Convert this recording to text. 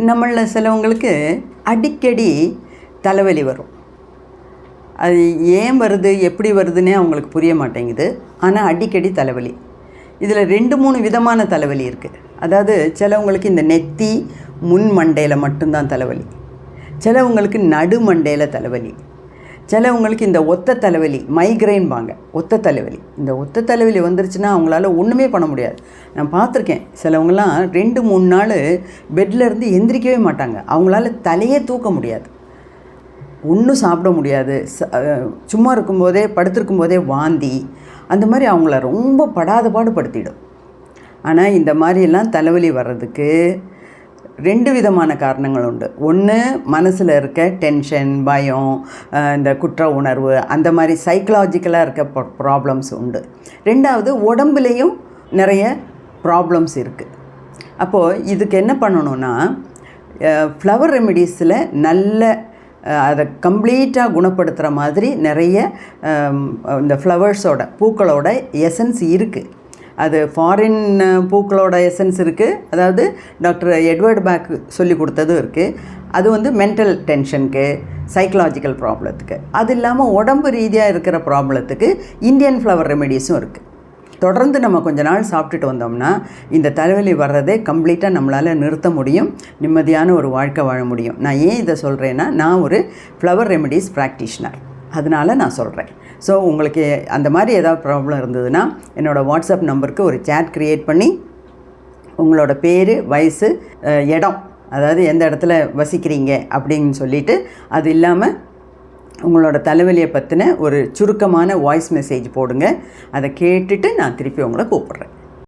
நம்மளில் சிலவங்களுக்கு அடிக்கடி தலைவலி வரும். அது ஏன் வருது எப்படி வருதுன்னே அவங்களுக்கு புரிய மாட்டேங்குது. ஆனால் அடிக்கடி தலைவலி. இதில் 2-3 விதமான தலைவலி இருக்குது. அதாவது சிலவங்களுக்கு இந்த நெத்தி முன் மண்டையில் மட்டும்தான் தலைவலி, சிலவங்களுக்கு நடு மண்டையில் தலைவலி, சிலவங்களுக்கு இந்த ஒத்த தலைவலி மைக்ரைன்பாங்க. ஒத்த தலைவலி, இந்த ஒத்த தலைவலி வந்துருச்சுன்னா அவங்களால ஒன்றுமே பண்ண முடியாது. நான் பார்த்துருக்கேன், சிலவங்களாம் 2-3 நாள் பெட்லேருந்து எந்திரிக்கவே மாட்டாங்க. அவங்களால தலையே தூக்க முடியாது, ஒன்றும் சாப்பிட முடியாது, சும்மா இருக்கும்போதே படுத்திருக்கும்போதே வாந்தி, அந்த மாதிரி அவங்கள ரொம்ப படாத பாடுபடுத்திடும். ஆனால் இந்த மாதிரியெல்லாம் தலைவலி வர்றதுக்கு 2 விதமான காரணங்கள் உண்டு. ஒன்று, மனசில் இருக்க டென்ஷன், பயம், இந்த குற்ற உணர்வு, அந்த மாதிரி சைக்கலாஜிக்கலாக இருக்க ப்ராப்ளம்ஸ் உண்டு. 2வது, உடம்புலேயும் நிறைய ப்ராப்ளம்ஸ் இருக்குது. அப்போது இதுக்கு என்ன பண்ணணுன்னா, ஃப்ளவர் ரெமிடிஸில் நல்ல அதை கம்ப்ளீட்டாக குணப்படுத்துகிற மாதிரி நிறைய இந்த ஃப்ளவர்ஸோட பூக்களோட எசன்ஸ் இருக்குது. அது ஃபாரின் பூக்களோட எசன்ஸ் இருக்குது, அதாவது டாக்டர் எட்வர்ட் பேக் சொல்லி கொடுத்ததும் இருக்குது. அது வந்து மென்டல் டென்ஷனுக்கு, சைக்கலாஜிக்கல் ப்ராப்ளத்துக்கு. அது இல்லாமல் உடம்பு ரீதியாக இருக்கிற ப்ராப்ளத்துக்கு இந்தியன் ஃப்ளவர் ரெமிடிஸும் இருக்குது. தொடர்ந்து நம்ம கொஞ்ச நாள் சாப்பிட்டுட்டு வந்தோம்னா இந்த தலைவலி வர்றதே கம்ப்ளீட்டாக நம்மளால் நிறுத்த முடியும், நிம்மதியான ஒரு வாழ்க்கை வாழ முடியும். நான் ஏன் இதை சொல்கிறேன்னா, நான் ஒரு ஃப்ளவர் ரெமிடிஸ் ப்ராக்டிஷனர், அதனால் நான் சொல்கிறேன். ஸோ உங்களுக்கு அந்த மாதிரி ஏதாவது ப்ராப்ளம் இருந்ததுன்னா என்னோடய வாட்ஸ்அப் நம்பருக்கு ஒரு சேட் க்ரியேட் பண்ணி உங்களோட பேர், வயசு, இடம், அதாவது எந்த இடத்துல வசிக்கிறீங்க அப்படின்னு சொல்லிவிட்டு, அது இல்லாமல் உங்களோட தலைவலியை பற்றின ஒரு சுருக்கமான வாய்ஸ் மெசேஜ் போடுங்க. அதை கேட்டுட்டு நான் திருப்பி உங்களை கூப்பிட்றேன்.